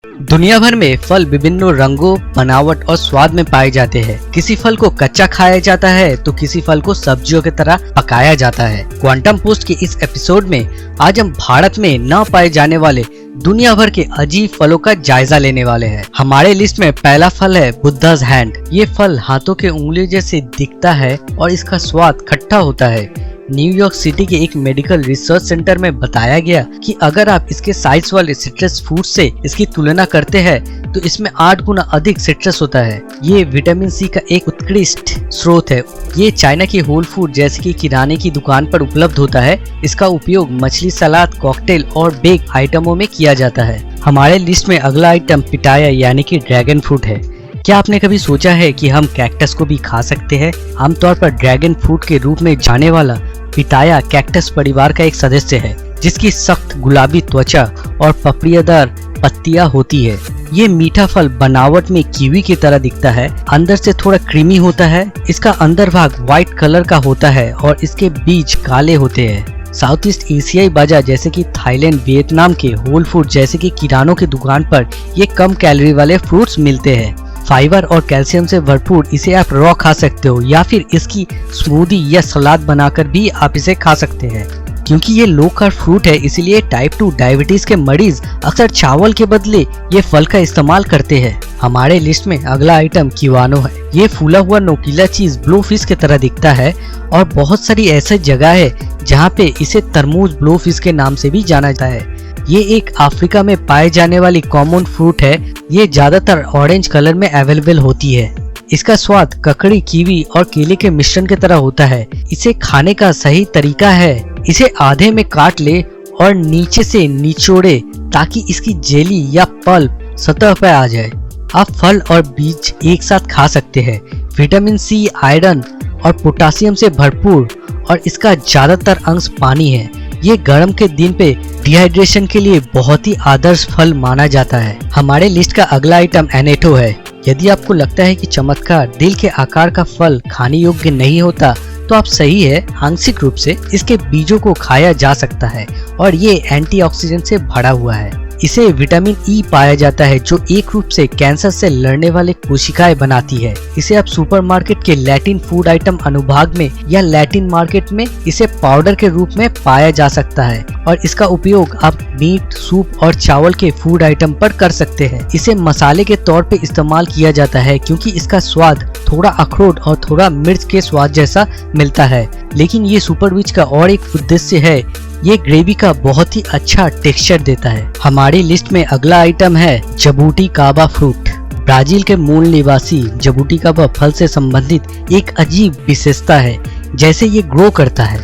दुनिया भर में फल विभिन्न रंगों, बनावट और स्वाद में पाए जाते हैं। किसी फल को कच्चा खाया जाता है तो किसी फल को सब्जियों की तरह पकाया जाता है। क्वांटम पोस्ट के इस एपिसोड में आज हम भारत में न पाए जाने वाले दुनिया भर के अजीब फलों का जायजा लेने वाले हैं। हमारे लिस्ट में पहला फल है बुद्धा's हैंड। ये फल हाथों के उंगली जैसे दिखता है और इसका स्वाद खट्टा होता है। न्यूयॉर्क सिटी के एक मेडिकल रिसर्च सेंटर में बताया गया कि अगर आप इसके साइज वाले सिट्रस फ्रूट से इसकी तुलना करते हैं तो इसमें 8 गुना अधिक सिट्रस होता है। ये विटामिन सी का एक उत्कृष्ट स्रोत है। ये चाइना की होल फूड जैसे कि किराने की दुकान पर उपलब्ध होता है। इसका उपयोग मछली, सलाद, कॉकटेल और बेक आइटमों में किया जाता है। हमारे लिस्ट में अगला आइटम पिटाया यानी कि ड्रैगन फ्रूट है। क्या आपने कभी सोचा है कि हम कैक्टस को भी खा सकते हैं? आमतौर पर ड्रैगन फ्रूट के रूप में जाने वाला पिटाया कैक्टस परिवार का एक सदस्य है, जिसकी सख्त गुलाबी त्वचा और पपड़ियादार पत्तियां होती है। ये मीठा फल बनावट में कीवी की तरह दिखता है। अंदर से थोड़ा क्रीमी होता है। इसका अंदर भाग व्हाइट कलर का होता है और इसके बीज काले होते हैं। साउथ ईस्ट एशियाई बाजार जैसे कि थाईलैंड, वियतनाम के होल फूड जैसे कि किरानों की दुकान पर ये कम कैलोरी वाले फ्रूट्स मिलते हैं। फाइबर और कैल्शियम से भरपूर इसे आप रॉ खा सकते हो या फिर इसकी स्मूदी या सलाद बनाकर भी आप इसे खा सकते हैं। क्योंकि ये लो कार्ब फ्रूट है, इसलिए टाइप 2 डायबिटीज के मरीज अक्सर चावल के बदले ये फल का इस्तेमाल करते हैं। हमारे लिस्ट में अगला आइटम किवानो है। ये फूला हुआ नोकीला चीज ब्लोफिश की तरह दिखता है और बहुत सारी ऐसी जगह है जहाँ पे इसे तरबूज ब्लोफिश के नाम से भी जाना जाता है। ये एक अफ्रीका में पाए जाने वाली कॉमन फ्रूट है। ये ज्यादातर ऑरेंज कलर में अवेलेबल होती है। इसका स्वाद ककड़ी, कीवी और केले के मिश्रण की तरह होता है। इसे खाने का सही तरीका है इसे आधे में काट ले और नीचे से निचोड़े ताकि इसकी जेली या पल्प सतह पर आ जाए। आप फल और बीज एक साथ खा सकते हैं। विटामिन सी, आयरन और पोटासियम से भरपूर और इसका ज्यादातर अंश पानी है। ये गर्म के दिन पे डिहाइड्रेशन के लिए बहुत ही आदर्श फल माना जाता है। हमारे लिस्ट का अगला आइटम एनेटो है। यदि आपको लगता है कि चमत्कार दिल के आकार का फल खाने योग्य नहीं होता तो आप सही है। आंशिक रूप से इसके बीजों को खाया जा सकता है और ये एंटीऑक्सीडेंट से भरा हुआ है। इसे विटामिन ई पाया जाता है जो एक रूप से कैंसर से लड़ने वाले कोशिकाएं बनाती है। इसे आप सुपरमार्केट के लैटिन फूड आइटम अनुभाग में या लैटिन मार्केट में इसे पाउडर के रूप में पाया जा सकता है और इसका उपयोग आप मीट, सूप और चावल के फूड आइटम पर कर सकते हैं। इसे मसाले के तौर पे इस्तेमाल किया जाता है क्योंकि इसका स्वाद थोड़ा अखरोट और थोड़ा मिर्च के स्वाद जैसा मिलता है। लेकिन ये सुपर बीज का और एक उद्देश्य है, ये ग्रेवी का बहुत ही अच्छा टेक्सचर देता है। हमारी लिस्ट में अगला आइटम है जबूटी काबा फ्रूट। ब्राजील के मूल निवासी जबूटी काबा फल से संबंधित एक अजीब विशेषता है जैसे ये ग्रो करता है।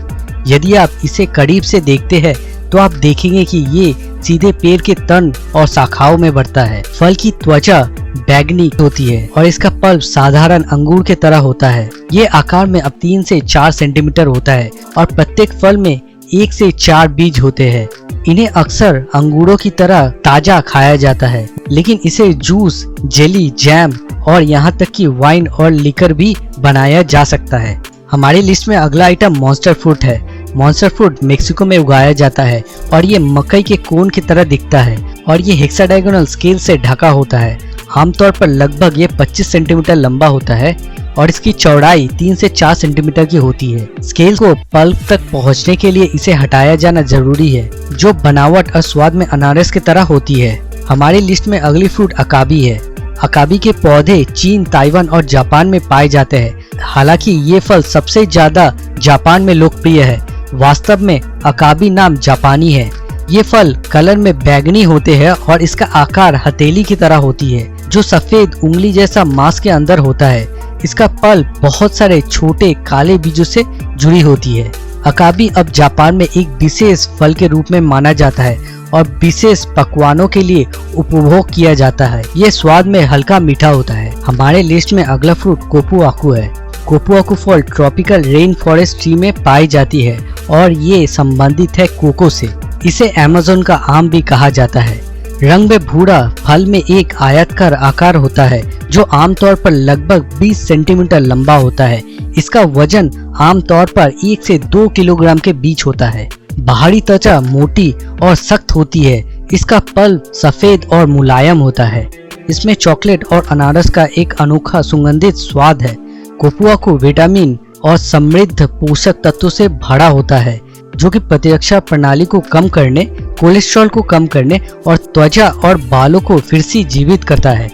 यदि आप इसे करीब से देखते हैं तो आप देखेंगे कि ये सीधे पेड़ के तन और शाखाओं में बढ़ता है। फल की त्वचा बैगनी होती है और इसका पल्प साधारण अंगूर के तरह होता है। ये आकार में अब 3 से 4 सेंटीमीटर होता है और प्रत्येक फल में 1 से 4 बीज होते हैं। इन्हें अक्सर अंगूरों की तरह ताजा खाया जाता है, लेकिन इसे जूस, जेली, जैम और यहाँ तक कि वाइन और लिकर भी बनाया जा सकता है। हमारी लिस्ट में अगला आइटम मॉन्स्टर फ्रूट है। मॉन्स्टर फ्रूट मेक्सिको में उगाया जाता है और ये मकई के कोन की तरह दिखता है और ये हेक्साडायगोनल स्केल से ढका होता है। आमतौर पर लगभग ये 25 सेंटीमीटर लंबा होता है और इसकी चौड़ाई 3 से 4 सेंटीमीटर की होती है। स्केल को पल्प तक पहुंचने के लिए इसे हटाया जाना जरूरी है, जो बनावट और स्वाद में अनारस की तरह होती है। हमारी लिस्ट में अगली फ्रूट अकाबी है। अकाबी के पौधे चीन, ताइवान और जापान में पाए जाते हैं। हालांकि ये फल सबसे ज्यादा जापान में लोकप्रिय है। वास्तव में अकाबी नाम जापानी है। ये फल कलर में बैगनी होते हैं और इसका आकार हथेली की तरह होती है जो सफेद उंगली जैसा मांस के अंदर होता है। इसका पल्प बहुत सारे छोटे काले बीजों से जुड़ी होती है। अकाबी अब जापान में एक विशेष फल के रूप में माना जाता है और विशेष पकवानों के लिए उपभोग किया जाता है। ये स्वाद में हल्का मीठा होता है। हमारे लिस्ट में अगला फ्रूट कोपुआकू है। कोपुआकू फल ट्रॉपिकल रेन फॉरेस्ट ट्री में पाई जाती है और ये संबंधित है कोको से। इसे अमेज़न का आम भी कहा जाता है। रंग में भूरा, फल में एक आयताकार आकार होता है जो आमतौर पर लगभग 20 सेंटीमीटर लंबा होता है। इसका वजन आमतौर पर 1 से 2 किलोग्राम के बीच होता है। बाहरी त्वचा मोटी और सख्त होती है इसका पल्प सफेद और मुलायम होता है। इसमें चॉकलेट और अनारस का एक अनोखा सुगंधित स्वाद है। कोकोआ को विटामिन और समृद्ध पोषक तत्वों से भरा होता है, जो कि प्रतिरक्षा प्रणाली को कम करने, कोलेस्ट्रॉल को कम करने और त्वचा और बालों को फिर से जीवित करता है।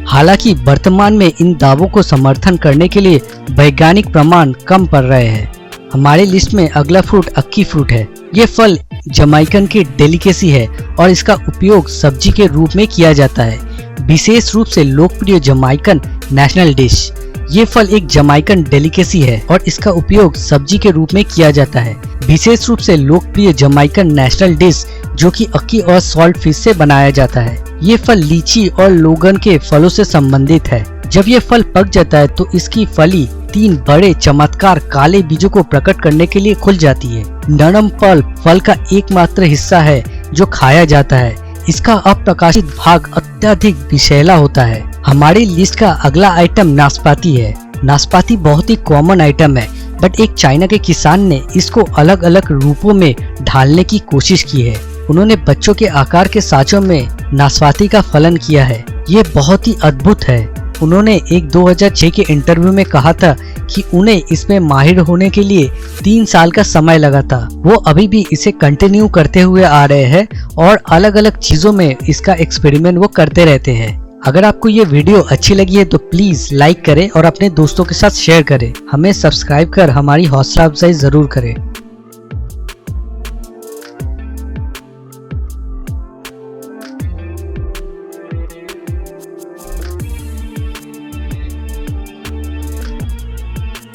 हालांकि वर्तमान में इन दावों को समर्थन करने के लिए वैज्ञानिक प्रमाण कम पड़ रहे हैं। हमारी लिस्ट में अगला फ्रूट अक्की फ्रूट है। ये फल जमाइकन की डेलिकेसी है और इसका उपयोग सब्जी के रूप में किया जाता है, विशेष रूप से लोकप्रिय जमाइकन नेशनल डिश। ये फल एक जमाइकन डेलिकेसी है और इसका उपयोग सब्जी के रूप में किया जाता है, विशेष रूप से लोकप्रिय जमाइकन नेशनल डिश जो कि अक्की और सॉल्ट फिश से बनाया जाता है। ये फल लीची और लोगन के फलों से संबंधित है। जब ये फल पक जाता है तो इसकी फली 3 बड़े चमत्कार काले बीजों को प्रकट करने के लिए खुल जाती है। नरम पल्प फल का एकमात्र हिस्सा है जो खाया जाता है। इसका अप्रकाशित भाग अत्यधिक विषैला होता है। हमारी लिस्ट का अगला आइटम नाशपाती है। नाशपाती बहुत ही कॉमन आइटम है, बट एक चाइना के किसान ने इसको अलग अलग रूपों में ढालने की कोशिश की है। उन्होंने बच्चों के आकार के साँचों में नाशपाती का फलन किया है। ये बहुत ही अद्भुत है। उन्होंने एक 2006 के इंटरव्यू में कहा था कि उन्हें इसमें माहिर होने के लिए 3 साल का समय लगा था। वो अभी भी इसे कंटिन्यू करते हुए आ रहे हैं और अलग अलग चीजों में इसका एक्सपेरिमेंट वो करते रहते हैं। अगर आपको ये वीडियो अच्छी लगी है तो प्लीज लाइक करें और अपने दोस्तों के साथ शेयर करें। हमें सब्सक्राइब कर हमारी हौसला अफजाई जरूर करें।